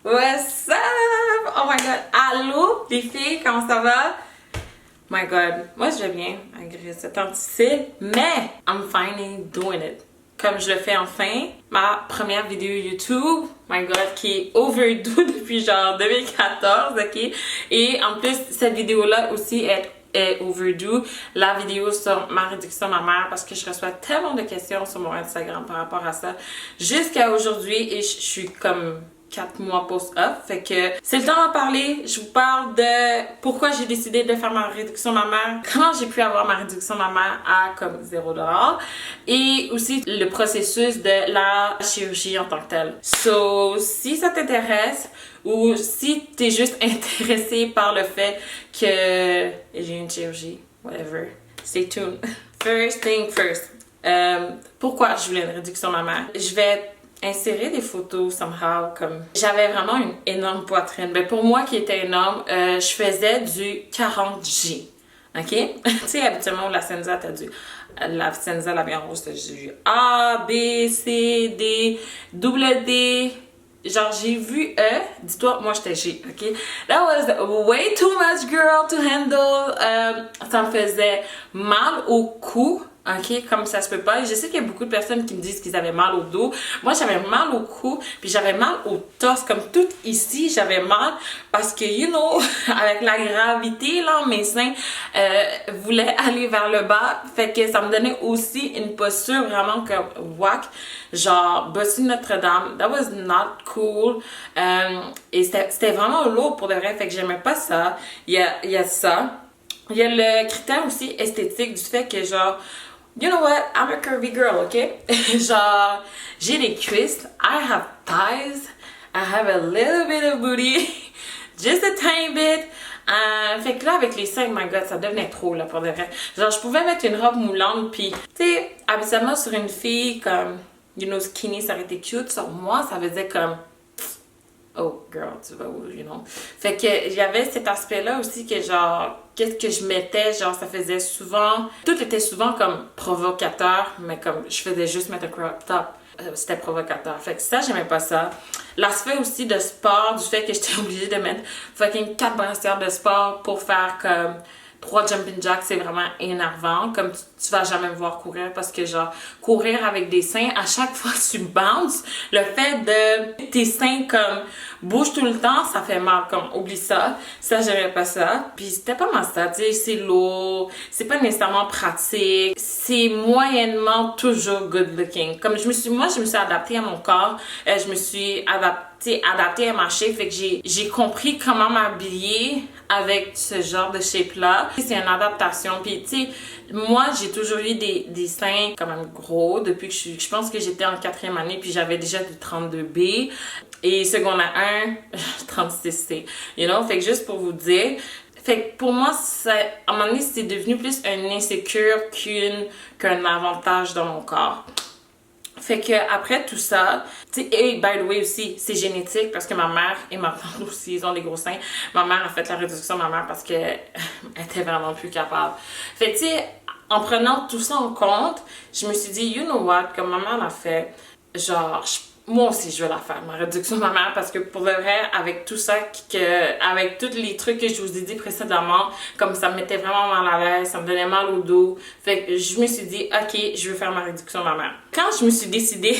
What's up? Oh my god. Allô, les filles, comment ça va? My god. Moi, je vais bien, malgré ce temps difficile. Mais, I'm finally doing it. Comme je le fais enfin. Ma première vidéo YouTube, my god, qui est overdue depuis genre 2014, ok? Et en plus, cette vidéo-là aussi est overdue, la vidéo sur ma réduction mammaire, parce que je reçois tellement de questions sur mon Instagram par rapport à ça jusqu'à aujourd'hui, et je suis comme 4 mois post-op, fait que c'est le temps d'en parler. Je vous parle de pourquoi j'ai décidé de faire ma réduction mammaire, comment j'ai pu avoir ma réduction mammaire à comme 0$, et aussi le processus de la chirurgie en tant que telle. So, si ça t'intéresse, ou si t'es juste intéressé par le fait que j'ai une chirurgie, whatever, stay tuned. First thing first, pourquoi je voulais une réduction mammaire? Je vais insérer des photos somehow, comme j'avais vraiment une énorme poitrine. Mais pour moi qui était énorme, je faisais du 40G. OK? Tu sais, habituellement, la Senza, t'as du... La Senza, la bien rose, t'as du A, B, C, D, double D. Genre, j'ai vu E, dis-toi, moi j'étais G, ok? That was way too much, girl, to handle. Ça me faisait mal au cou, ok? Comme ça se peut pas. Je sais qu'il y a beaucoup de personnes qui me disent qu'ils avaient mal au dos. Moi, j'avais mal au cou, puis j'avais mal au torse, comme tout ici, j'avais mal parce que, you know, avec la gravité, là, mes seins voulaient aller vers le bas. Fait que ça me donnait aussi une posture vraiment comme whack. Genre, bossu Notre-Dame, that was not cool. Et c'était vraiment lourd pour de vrai, fait que j'aimais pas ça. Il y a ça. Il y a le critère aussi esthétique du fait que genre, you know what, I'm a curvy girl, ok? Genre, j'ai des cuisses, I have thighs, I have a little bit of booty, just a tiny bit. Fait que là, avec les seins, my god, ça devenait trop, là, pour de vrai. Genre, je pouvais mettre une robe moulante, puis, tu sais, habituellement, sur une fille, comme, you know, skinny, ça aurait été cute. Sur moi, ça faisait comme, oh, girl, tu vas où, you know? Fait que, il y avait cet aspect-là aussi que, genre, qu'est-ce que je mettais, genre, ça faisait souvent, tout était souvent comme provocateur, mais comme, je faisais juste mettre un crop top. C'était provocateur. Fait que ça, j'aimais pas ça. L'aspect aussi de sport, du fait que j'étais obligée de mettre fucking 4 brassières de sport pour faire comme 3 jumping jacks, c'est vraiment énervant. Comme tu vas jamais me voir courir parce que genre, courir avec des seins, à chaque fois que tu bounces, le fait de tes seins comme bougent tout le temps, ça fait mal. Comme, oublie ça. Ça, j'aimais pas ça. Puis c'était pas mal ça, tu sais, c'est lourd, c'est pas nécessairement pratique, c'est moyennement toujours good looking. Comme je me suis adaptée à mon corps, je me suis adaptée à ma shape, fait que j'ai compris comment m'habiller avec ce genre de shape-là. C'est une adaptation, puis tu sais, moi, j'ai toujours eu des seins quand même gros depuis que je pense que j'étais en 4e année, puis j'avais déjà du 32B. Et secondaire 1, 36C. You know? Fait que juste pour vous dire, fait que pour moi, à un moment donné, c'est devenu plus un insécure qu'un avantage dans mon corps. Fait que après tout ça, tu sais, et by the way aussi, c'est génétique parce que ma mère et ma tante aussi, ils ont des gros seins. Ma mère a fait la réduction de ma mère parce qu'elle était vraiment plus capable. Fait que tu sais, en prenant tout ça en compte, je me suis dit, you know what, comme ma mère l'a fait, genre, moi aussi je vais la faire, ma réduction mammaire, parce que pour le vrai, avec tout ça, avec tous les trucs que je vous ai dit précédemment, comme ça me mettait vraiment mal à l'aise, ça me donnait mal au dos, fait que je me suis dit, ok, je veux faire ma réduction mammaire. Quand je me suis décidée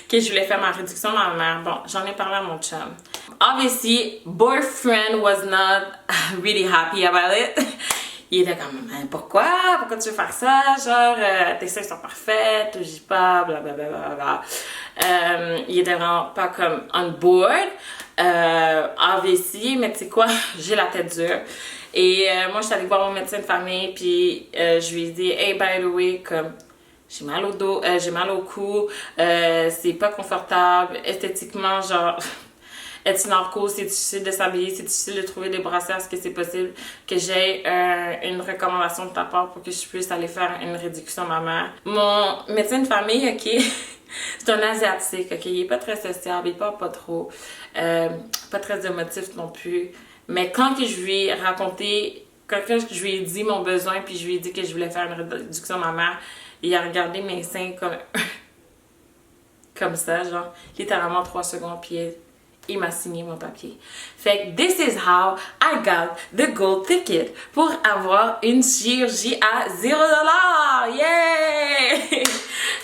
que je voulais faire ma réduction mammaire, bon, j'en ai parlé à mon chum. Obviously, boyfriend was not really happy about it. Il était comme, pourquoi tu veux faire ça? Genre, tes seins sont parfaits, tu dis pas, blablabla. Il était vraiment pas comme on board. Obviously, mais tu sais quoi, j'ai la tête dure. Et moi, je suis allée voir mon médecin de famille, puis je lui ai dit, hey, by the way, comme, j'ai mal au dos, j'ai mal au cou, c'est pas confortable, esthétiquement, genre... Être narco, c'est difficile de s'habiller, c'est difficile de trouver des brassières. Est-ce que c'est possible que j'aie une recommandation de ta part pour que je puisse aller faire une réduction mammaire? Mon médecin de famille, ok, c'est un asiatique, ok, il est pas très sociable, il parle pas trop, pas très émotif non plus. Mais quand que je lui ai raconté, quand je lui ai dit mon besoin, puis je lui ai dit que je voulais faire une réduction mammaire, il a regardé mes seins comme ça, genre, littéralement 3 secondes, puis il m'a signé mon papier. Fait que this is how I got the gold ticket pour avoir une chirurgie à $0. Yeah!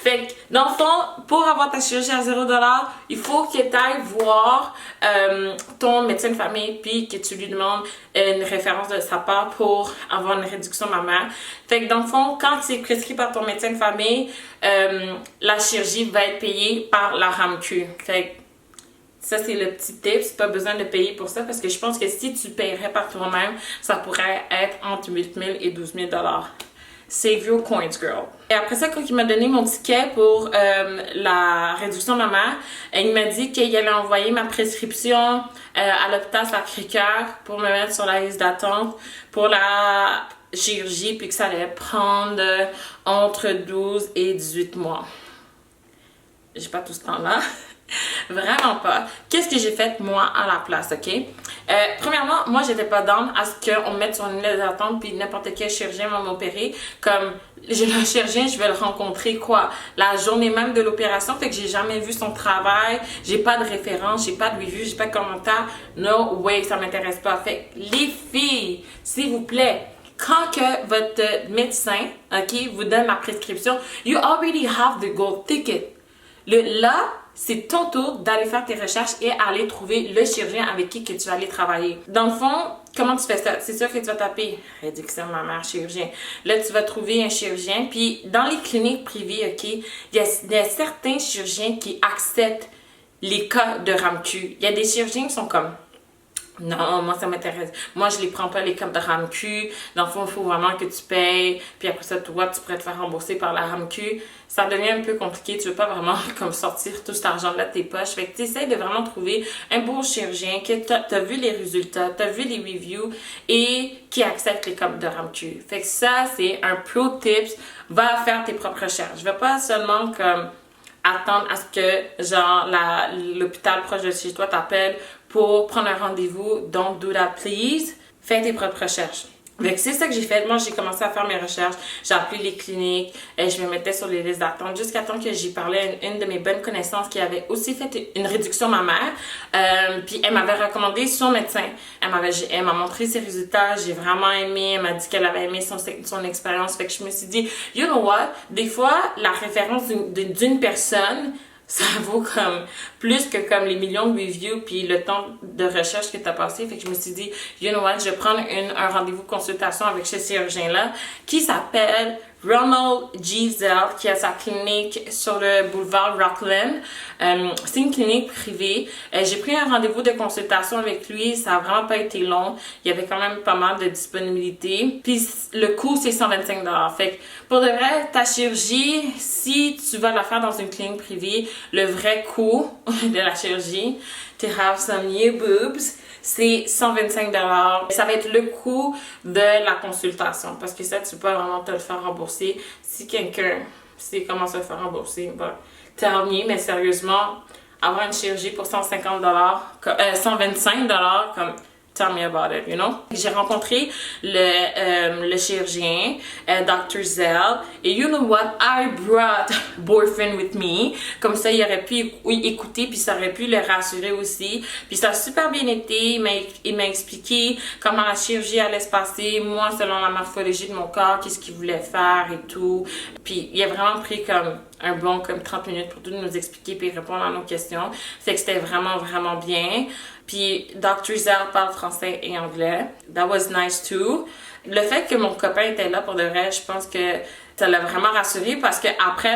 Fait que dans le fond, pour avoir ta chirurgie à $0, il faut que tu ailles voir ton médecin de famille puis que tu lui demandes une référence de sa part pour avoir une réduction mammaire. Fait que dans le fond, quand c'est prescrit par ton médecin de famille, la chirurgie va être payée par la RAMQ. Fait que ça, c'est le petit tip. C'est pas besoin de payer pour ça parce que je pense que si tu paierais par toi-même, ça pourrait être entre 8 000 et 12 000 $. Save your coins, girl. Et après ça, quand il m'a donné mon ticket pour la réduction mammaire, il m'a dit qu'il allait envoyer ma prescription à l'hôpital Sacré-Cœur pour me mettre sur la liste d'attente pour la chirurgie puis que ça allait prendre entre 12 et 18 mois. J'ai pas tout ce temps-là. Vraiment pas. Qu'est-ce que j'ai fait moi à la place, ok? Premièrement, moi j'étais pas down à ce qu'on me mette sur une liste d'attente puis n'importe quel chirurgien va m'opérer. Comme j'ai le chirurgien, je vais le rencontrer quoi? La journée même de l'opération, fait que j'ai jamais vu son travail, j'ai pas de référence, j'ai pas de review, j'ai pas de commentaire. No way, ça m'intéresse pas. Fait que les filles, s'il vous plaît, quand que votre médecin, ok, vous donne la prescription, you already have the gold ticket. Là, c'est ton tour d'aller faire tes recherches et aller trouver le chirurgien avec qui que tu vas aller travailler. Dans le fond, comment tu fais ça? C'est sûr que tu vas taper réduction mammaire chirurgien. Là, tu vas trouver un chirurgien. Puis, dans les cliniques privées, ok, il y a certains chirurgiens qui acceptent les cas de RAMQ. Il y a des chirurgiens qui sont comme... Non, moi ça m'intéresse. Moi je les prends pas les cas de RAMQ. Dans le fond, il faut vraiment que tu payes. Puis après ça, toi, tu pourrais te faire rembourser par la RAMQ. Ça devient un peu compliqué. Tu veux pas vraiment comme sortir tout cet argent-là de tes poches. Fait que tu essaies de vraiment trouver un beau chirurgien que t'as vu les résultats, t'as vu les reviews et qui accepte les cas de RAMQ. Fait que ça, c'est un pro tips. Va faire tes propres recherches. Va pas seulement comme attendre à ce que genre l'hôpital proche de chez toi t'appelle pour prendre un rendez-vous. Don't do that, please. Fais tes propres recherches. Donc, c'est ça que j'ai fait. Moi, j'ai commencé à faire mes recherches. J'ai appelé les cliniques. Je me mettais sur les listes d'attente jusqu'à temps que j'ai parlé à une de mes bonnes connaissances qui avait aussi fait une réduction mammaire. Puis, elle m'avait recommandé son médecin. Elle m'a montré ses résultats. J'ai vraiment aimé. Elle m'a dit qu'elle avait aimé son expérience. Fait que je me suis dit, you know what? Des fois, la référence d'une personne, ça vaut comme plus que comme les millions de reviews puis le temps de recherche que tu as passé. Fait que je me suis dit, you know what, je vais prendre un rendez-vous consultation avec ce chirurgien-là qui s'appelle Ronald Giselle, qui a sa clinique sur le boulevard Rockland. C'est une clinique privée. J'ai pris un rendez-vous de consultation avec lui. Ça a vraiment pas été long. Il y avait quand même pas mal de disponibilité. Puis le coût, c'est 125 $. Fait que pour de vrai, ta chirurgie, si tu vas la faire dans une clinique privée, le vrai coût de la chirurgie, to have some new boobs, c'est 125 $. Ça va être le coût de la consultation parce que ça, tu peux pas vraiment te le faire rembourser. Si quelqu'un sait comment se faire rembourser, bah, tant mieux, mais sérieusement, avoir une chirurgie pour 150 $, 125 $, comme tell me about it, you know? J'ai rencontré le chirurgien, Dr. Zell, et you know what? I brought boyfriend with me. Comme ça, il aurait pu écouter, puis ça aurait pu le rassurer aussi. Puis ça a super bien été. Il m'a expliqué comment la chirurgie allait se passer, moi, selon la morphologie de mon corps, qu'est-ce qu'il voulait faire et tout. Puis il a vraiment pris comme un bon comme 30 minutes pour tout nous expliquer puis répondre à nos questions. Fait que c'était vraiment, vraiment bien. Puis Dr. Zell parle français et anglais. That was nice too. Le fait que mon copain était là pour de vrai, je pense que ça l'a vraiment rassuré parce que après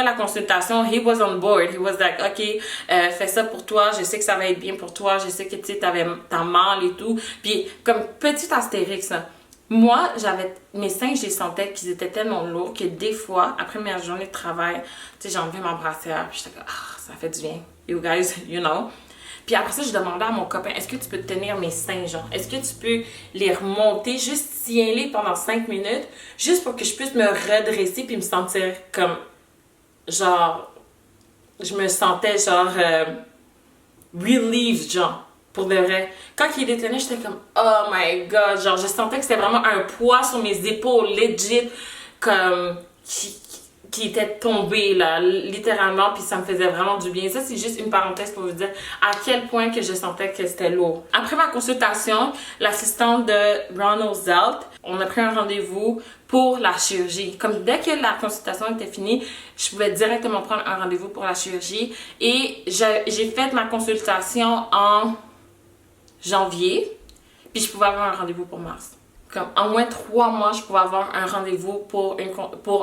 la consultation, he was on board. He was like, OK, fais ça pour toi. Je sais que ça va être bien pour toi. Je sais que tu sais, t'as mal et tout. Puis comme petit astérix, là. Moi, mes seins, je les sentais qu'ils étaient tellement lourds que des fois, après mes journées de travail, tu sais, j'ai enlevé ma brassière, puis j'étais comme, ça fait du bien. You guys, you know. Puis après ça, je demandais à mon copain, est-ce que tu peux tenir mes seins, genre? Est-ce que tu peux les remonter, juste tiens-les pendant 5 minutes, juste pour que je puisse me redresser puis me sentir comme, genre, je me sentais genre, relieved, genre. Pour de vrai. Quand il détenait, j'étais comme, oh my god, genre, je sentais que c'était vraiment un poids sur mes épaules, legit, comme, qui était tombée, là, littéralement, puis ça me faisait vraiment du bien. Ça, c'est juste une parenthèse pour vous dire à quel point que je sentais que c'était lourd. Après ma consultation, l'assistante de Ronald Zelt, on a pris un rendez-vous pour la chirurgie. Comme dès que la consultation était finie, je pouvais directement prendre un rendez-vous pour la chirurgie. Et j'ai fait ma consultation en janvier, puis je pouvais avoir un rendez-vous pour mars. Comme en moins 3 mois, je pouvais avoir un rendez-vous pour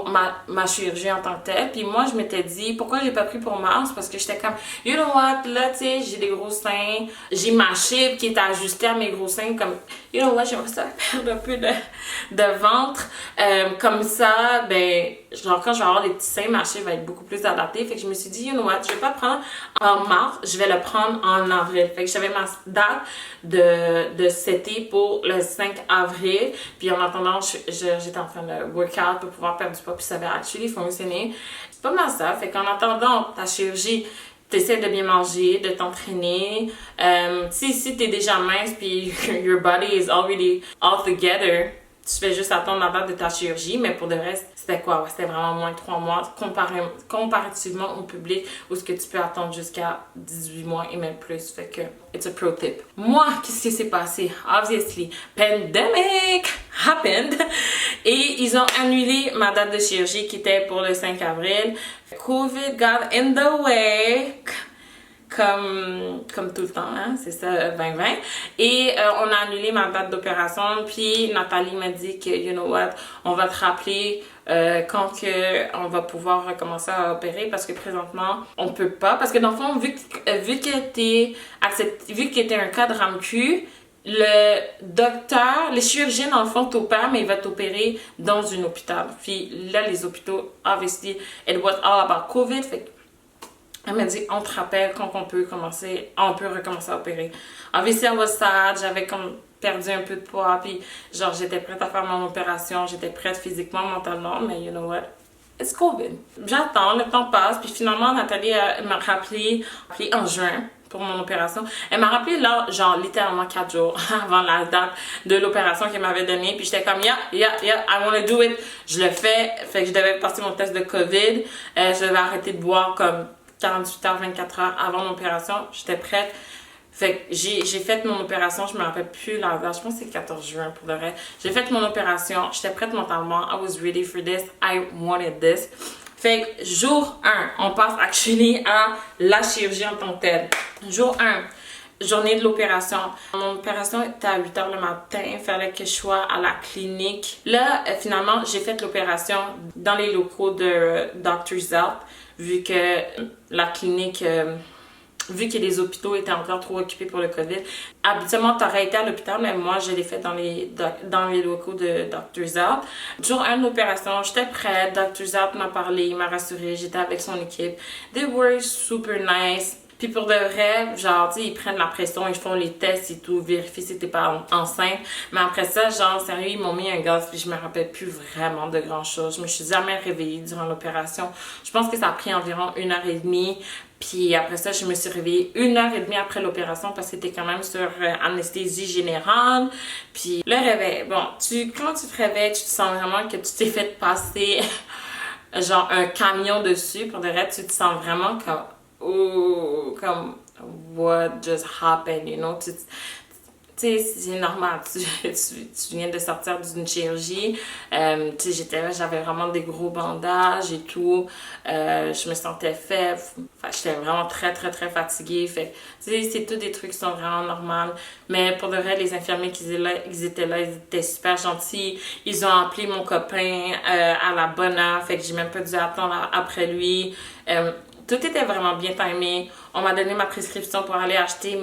ma chirurgie en tant que telle. Puis moi, je m'étais dit, pourquoi j'ai pas pris pour mars? Parce que j'étais comme, you know what, là, tu sais, j'ai des gros seins. J'ai ma chip qui est ajustée à mes gros seins. Comme, you know what, j'aimerais ça perdre un peu de ventre. Comme ça, ben, genre, quand je vais avoir des petits seins, ma chip va être beaucoup plus adaptée. Fait que je me suis dit, you know what, je vais pas le prendre en mars, je vais le prendre en avril. Fait que j'avais ma date de cet été pour le 5 avril. Puis en attendant, j'étais en train de workout pour pouvoir perdre du poids, puis ça avait actually fonctionné. C'est pas mal ça. Fait qu'en attendant ta chirurgie, t'essaies de bien manger, de t'entraîner. Si t'es déjà mince, puis your body is already all together, tu fais juste attendre la date de ta chirurgie, mais pour de vrai, c'était quoi? Ouais, c'était vraiment moins de 3 mois comparativement au public où ce que tu peux attendre jusqu'à 18 mois et même plus. Fait que, it's a pro tip. Moi, qu'est-ce qui s'est passé? Obviously, pandemic happened et ils ont annulé ma date de chirurgie qui était pour le 5 avril. COVID got in the way. Comme tout le temps, hein, c'est ça, 2020. Et on a annulé ma date d'opération, puis Nathalie m'a dit que, you know what, on va te rappeler quand que on va pouvoir recommencer à opérer, parce que présentement, on peut pas. Parce que dans le fond, vu que t'es un cas de RAMQ, le docteur, les chirurgiens dans le fond t'opèrent, mais il va t'opérer dans un hôpital. Puis là, les hôpitaux, obviously, it was all about COVID, fait que elle m'a dit, on te rappelle quand on peut recommencer à opérer. Obviously, I was sad, j'avais comme perdu un peu de poids, puis genre, j'étais prête à faire mon opération, j'étais prête physiquement, mentalement, mais you know what? It's COVID. J'attends, le temps passe, puis finalement, Nathalie m'a rappelé en juin pour mon opération. Elle m'a rappelé là, genre, littéralement 4 jours avant la date de l'opération qu'elle m'avait donnée, puis j'étais comme, yeah, I wanna do it. Je le fais, fait que je devais passer mon test de COVID, je devais arrêter de boire comme 48 heures, 24 heures avant mon opération, j'étais prête. Fait que j'ai fait mon opération, je me rappelle plus la date, je pense que c'est le 14 juin pour de vrai. J'ai fait mon opération, j'étais prête mentalement, I was ready for this, I wanted this. Fait que jour 1, on passe actually à la chirurgie en tant que telle. Jour 1, journée de l'opération. Mon opération était à 8 heures le matin. Il fallait que je sois à la clinique. Là, finalement, j'ai fait l'opération dans les locaux de Dr. Zelt, vu que la clinique, vu que les hôpitaux étaient encore trop occupés pour le COVID. Habituellement, tu aurais été à l'hôpital, mais moi, je l'ai fait dans les locaux de Dr. Zelt. Jour 1 de l'opération, j'étais prête. Dr. Zelt m'a parlé, il m'a rassurée. J'étais avec son équipe. They were super nice. Puis pour de vrai, genre, tu sais, ils prennent la pression, ils font les tests et tout, vérifient si t'es pas enceinte. Mais après ça, genre, sérieux, ils m'ont mis un gaz, puis je me rappelle plus vraiment de grand chose. Je me suis jamais réveillée durant l'opération. Je pense que ça a pris environ 1h30. Puis après ça, je me suis réveillée 1h30 après l'opération parce que t'es quand même sur anesthésie générale. Puis le réveil, bon, quand tu te réveilles, tu te sens vraiment que tu t'es fait passer genre un camion dessus. Pour de vrai, tu te sens vraiment comme what just happened, you know, tu sais, c'est normal, tu viens de sortir d'une chirurgie, tu sais, j'avais vraiment des gros bandages et tout, je me sentais faible, enfin, j'étais vraiment très fatiguée, fait, tu sais, c'est tous des trucs qui sont vraiment normaux, mais pour de vrai, les infirmiers qui étaient là, ils étaient super gentils, ils ont appelé mon copain à la bonne heure, fait que j'ai même pas dû attendre après lui, tout était vraiment bien timé. On m'a donné ma prescription pour aller acheter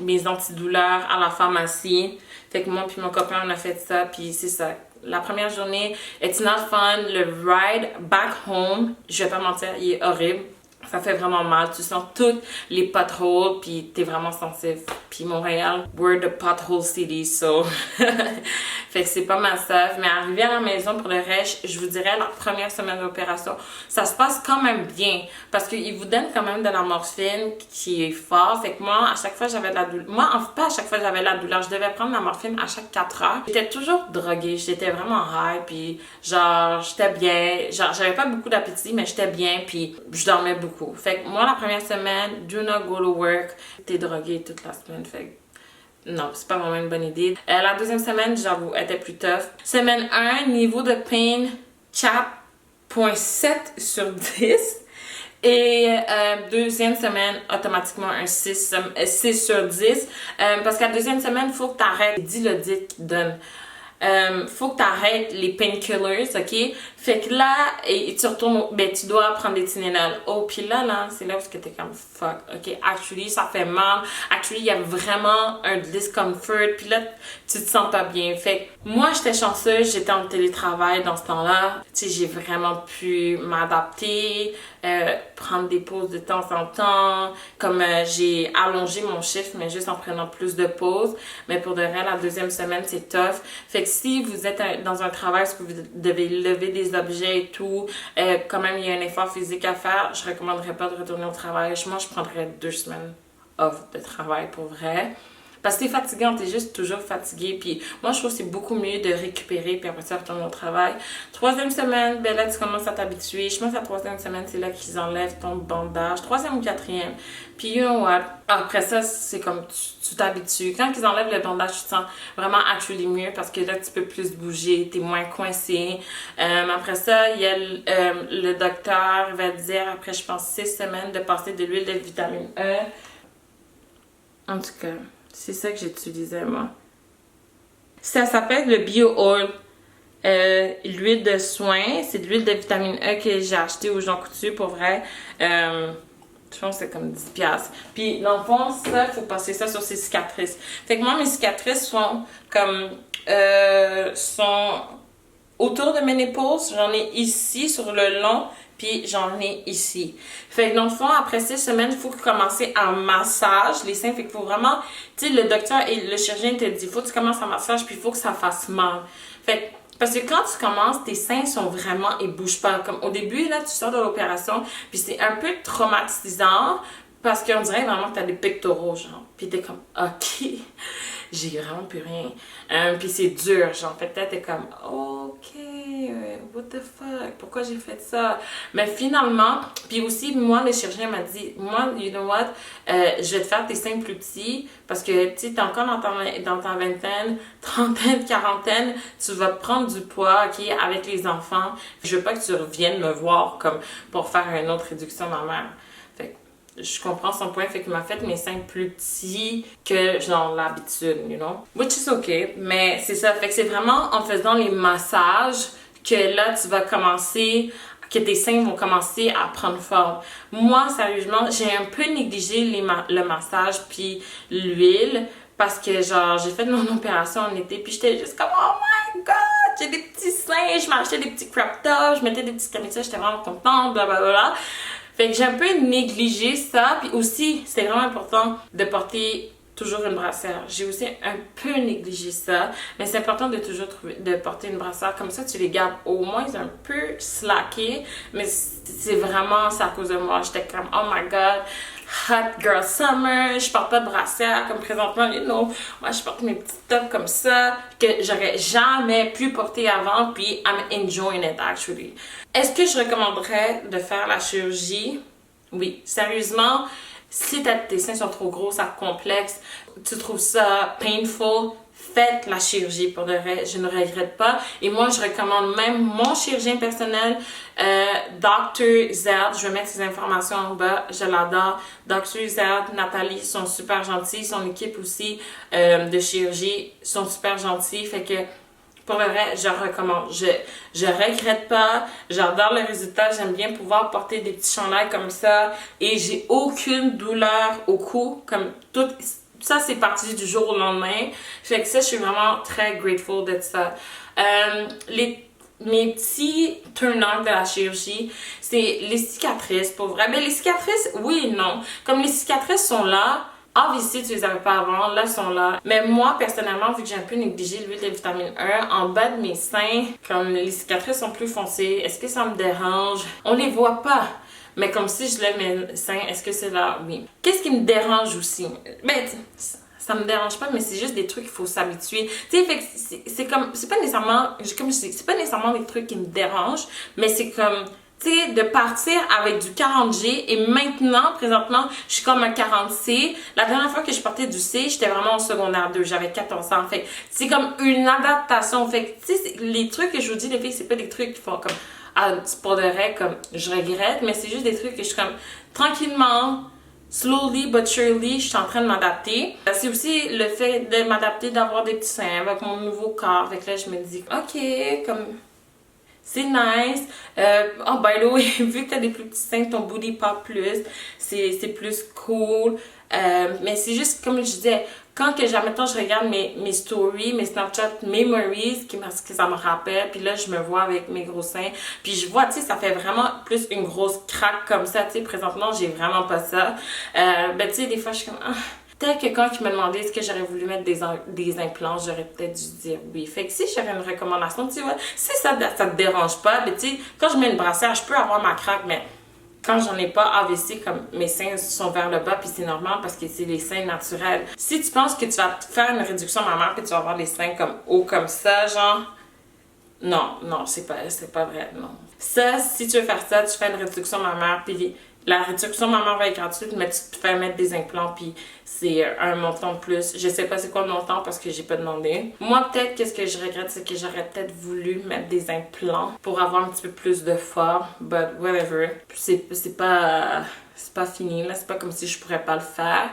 mes antidouleurs à la pharmacie. Fait que moi puis mon copain, on a fait ça. Puis c'est ça. La première journée, it's not fun. Le ride back home, je vais pas mentir, il est horrible. Ça fait vraiment mal. Tu sens toutes les potholes, puis t'es vraiment sensible. Puis Montréal, we're the pothole city, so... fait que c'est pas mal ça. Mais arrivé à la maison, pour le reste, je vous dirais, la première semaine d'opération, ça se passe quand même bien. Parce qu'ils vous donnent quand même de la morphine qui est fort. Fait que moi, à chaque fois, j'avais de la douleur. Moi, enfin, pas à chaque fois, j'avais de la douleur. Je devais prendre la morphine à chaque 4 heures. J'étais toujours droguée. J'étais vraiment high, puis genre, j'étais bien. Genre, j'avais pas beaucoup d'appétit, mais j'étais bien, puis je dormais beaucoup. Fait que moi, la première semaine, do not go to work. T'es droguée toute la semaine. Fait que non, c'est pas vraiment une bonne idée. La deuxième semaine, j'avoue, était plus tough. Semaine 1, niveau de pain, 4.7 sur 10. Et deuxième semaine, automatiquement un 6 sur 10. Parce qu'à la deuxième semaine, il faut que tu arrêtes les Dilodyte qui donnent. Faut que tu arrêtes les painkillers, ok? Fait que là, et tu retournes, ben tu dois prendre des Tylenol. Oh, puis là, c'est là où t'es comme fuck, ok? Actually, ça fait mal. Actually, il y a vraiment un discomfort. Puis là, tu te sens pas bien. Fait que moi, j'étais chanceuse, j'étais en télétravail dans ce temps-là. Tu sais, j'ai vraiment pu m'adapter, prendre des pauses de temps en temps. Comme j'ai allongé mon chiffre, mais juste en prenant plus de pauses. Mais pour de vrai, la deuxième semaine, c'est tough. Fait que si vous êtes dans un travail où vous devez lever des objets et tout, quand même il y a un effort physique à faire, je recommanderais pas de retourner au travail. Moi, je prendrais 2 semaines off de travail pour vrai. Parce que t'es fatigant, t'es juste toujours fatigué. Puis moi, je trouve que c'est beaucoup mieux de récupérer puis après ça, retourner au travail. Troisième semaine, ben là, tu commences à t'habituer. Je pense que la troisième semaine, c'est là qu'ils enlèvent ton bandage. Troisième ou quatrième. Puis you know what? Après ça, c'est comme tu t'habitues. Quand ils enlèvent le bandage, tu te sens vraiment actually mieux parce que là, tu peux plus bouger, t'es moins coincé. Après ça, il y a le docteur va te dire, après, je pense, 6 semaines, de passer de l'huile de vitamine E. En tout cas... c'est ça que j'utilisais, moi. Ça s'appelle le Bio Oil. L'huile de soin. C'est de l'huile de vitamine E que j'ai acheté au Jean Coutu, pour vrai. Je pense que c'est comme 10$. Puis, dans le fond, ça, il faut passer ça sur ses cicatrices. Fait que moi, mes cicatrices sont comme... sont autour de mes épaules. J'en ai ici, sur le long. Puis j'en ai ici. Fait que dans le fond, après 6 semaines, il faut commencer en massage les seins. Fait qu'il faut vraiment, tu sais, le docteur et le chirurgien te dit, il faut que tu commences en massage, puis il faut que ça fasse mal. Fait que, parce que quand tu commences, tes seins sont vraiment, ils bougent pas. Comme au début, là, tu sors de l'opération, puis c'est un peu traumatisant, parce qu'on dirait vraiment que t'as des pectoraux, genre. Puis t'es comme, ok, j'ai vraiment plus rien. Puis c'est dur, genre. Fait que t'es comme, ok, what the fuck, pourquoi j'ai fait ça? Mais finalement, puis aussi, moi, le chirurgien m'a dit, moi, you know what, je vais te faire tes seins plus petits, parce que, tu sais, t'es encore dans ta vingtaine, trentaine, quarantaine, tu vas prendre du poids, ok, avec les enfants. Je veux pas que tu reviennes me voir, comme, pour faire une autre réduction mammaire. Fait que, je comprends son point, fait qu'il m'a fait mes seins plus petits que genre l'habitude, you know? Which is okay, mais c'est ça, fait que c'est vraiment en faisant les massages que là tu vas commencer, que tes seins vont commencer à prendre forme. Moi, sérieusement, j'ai un peu négligé le massage puis l'huile parce que genre j'ai fait mon opération en été puis j'étais juste comme oh my god, j'ai des petits seins, je m'achetais des petits crop tops, je mettais des petites camisoles, j'étais vraiment contente, blablabla. Fait que j'ai un peu négligé ça. Puis aussi, c'est vraiment important de porter toujours une brassière. J'ai aussi un peu négligé ça. Mais c'est important de toujours de porter une brassière. Comme ça, tu les gardes au moins un peu slackés. Mais c'est vraiment ça à cause de moi. J'étais comme, oh my god, hot girl summer. Je porte pas de brassière comme présentement. You know, moi, je porte mes petits tops comme ça que j'aurais jamais pu porter avant. Puis, I'm enjoying it actually. Est-ce que je recommanderais de faire la chirurgie? Oui, sérieusement, si tes seins sont trop gros, ça complexe, tu trouves ça painful, faites la chirurgie pour de vrai, je ne regrette pas. Et moi, je recommande même mon chirurgien personnel, Dr. Zed, je vais mettre ses informations en bas, je l'adore. Dr. Zed, Nathalie sont super gentils, son équipe aussi de chirurgie sont super gentils, fait que pour le vrai, je recommande. Je regrette pas. J'adore le résultat. J'aime bien pouvoir porter des petits chandails comme ça. Et j'ai aucune douleur au cou. Comme tout ça, c'est parti du jour au lendemain. Fait que ça, je suis vraiment très grateful de ça. mes petits turn-on de la chirurgie, c'est les cicatrices, pour vrai. Mais les cicatrices, oui et non. Comme les cicatrices sont là, obviously, tu les avais pas avant, là, elles sont là. Mais moi, personnellement, vu que j'ai un peu négligé l'huile de vitamine E, en bas de mes seins, comme les cicatrices sont plus foncées, est-ce que ça me dérange? On les voit pas. Mais comme si je lève mes seins, est-ce que c'est là? Oui. Qu'est-ce qui me dérange aussi? Ben, ça me dérange pas, mais c'est juste des trucs qu'il faut s'habituer. Tu sais, fait que c'est comme, c'est pas nécessairement, comme je dis, c'est pas nécessairement des trucs qui me dérangent, mais c'est comme, tu sais, de partir avec du 40G et maintenant, présentement, je suis comme un 40C. La dernière fois que je portais du C, j'étais vraiment en secondaire 2, j'avais 14 ans. Fait c'est comme une adaptation. Fait tu sais, les trucs que je vous dis, les filles, c'est pas des trucs qui font comme, ah, c'est pour de vrai, comme, je regrette, mais c'est juste des trucs que je suis comme, tranquillement, slowly but surely, je suis en train de m'adapter. C'est aussi le fait de m'adapter, d'avoir des petits seins avec mon nouveau corps. Fait que là, je me dis, ok, comme, c'est nice. Oh, by the way, vu que t'as des plus petits seins, ton booty pop plus, c'est plus cool. Mais c'est juste, comme je disais, quand que mettons, je regarde mes stories, mes Snapchat memories, que ça me rappelle, puis là, je me vois avec mes gros seins, puis je vois, tu sais, ça fait vraiment plus une grosse craque comme ça, tu sais, présentement, j'ai vraiment pas ça. Ben, tu sais, des fois, je suis comme, ah. Peut-être que quand il m'a demandé est-ce que j'aurais voulu mettre des implants, j'aurais peut-être dû dire oui. Fait que si j'aurais une recommandation, tu vois, si ça te dérange pas, ben, tu sais, quand je mets une brassière, je peux avoir ma craque, mais quand j'en ai pas, AVC, comme mes seins sont vers le bas, puis c'est normal parce que c'est les seins naturels. Si tu penses que tu vas faire une réduction mammaire puis tu vas avoir les seins comme hauts comme ça, genre, non, c'est pas vrai, non. Ça, si tu veux faire ça, tu fais une réduction mammaire, puis la réduction mammaire va être gratuite, mais tu te fais mettre des implants, puis c'est un montant de plus. Je sais pas c'est quoi le montant parce que j'ai pas demandé. Moi, peut-être, qu'est-ce que je regrette, c'est que j'aurais peut-être voulu mettre des implants pour avoir un petit peu plus de forme, but whatever. C'est pas fini, là, c'est pas comme si je pourrais pas le faire.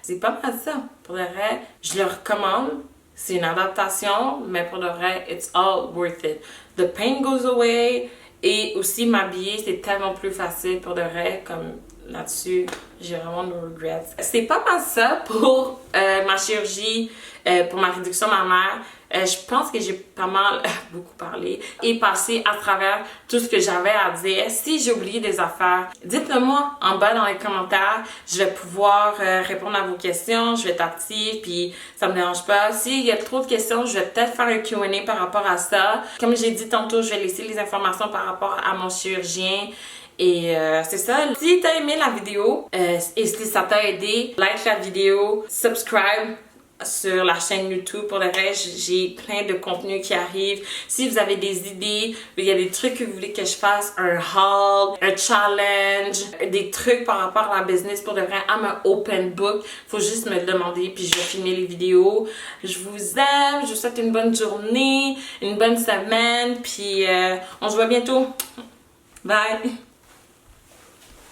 C'est pas mal ça. Pour le vrai, je le recommande. C'est une adaptation, mais pour le vrai, it's all worth it. The pain goes away. Et aussi, m'habiller, c'est tellement plus facile pour de vrai, comme là-dessus, j'ai vraiment no regrets. C'est pas mal ça pour ma chirurgie, pour ma réduction mammaire. Je pense que j'ai pas mal, beaucoup parlé et passé à travers tout ce que j'avais à dire. Si j'ai oublié des affaires, dites-le moi en bas dans les commentaires. Je vais pouvoir répondre à vos questions. Je vais être active, puis ça me dérange pas. S'il y a trop de questions, je vais peut-être faire un Q&A par rapport à ça. Comme j'ai dit tantôt, je vais laisser les informations par rapport à mon chirurgien. Et c'est ça. Si t'as aimé la vidéo et si ça t'a aidé, like la vidéo, subscribe sur la chaîne YouTube. Pour le reste, j'ai plein de contenus qui arrivent. Si vous avez des idées, il y a des trucs que vous voulez que je fasse, un haul, un challenge, des trucs par rapport à la business, pour le vrai, I'm an open book. Faut juste me le demander, puis je vais filmer les vidéos. Je vous aime, je vous souhaite une bonne journée, une bonne semaine, puis on se voit bientôt. Bye!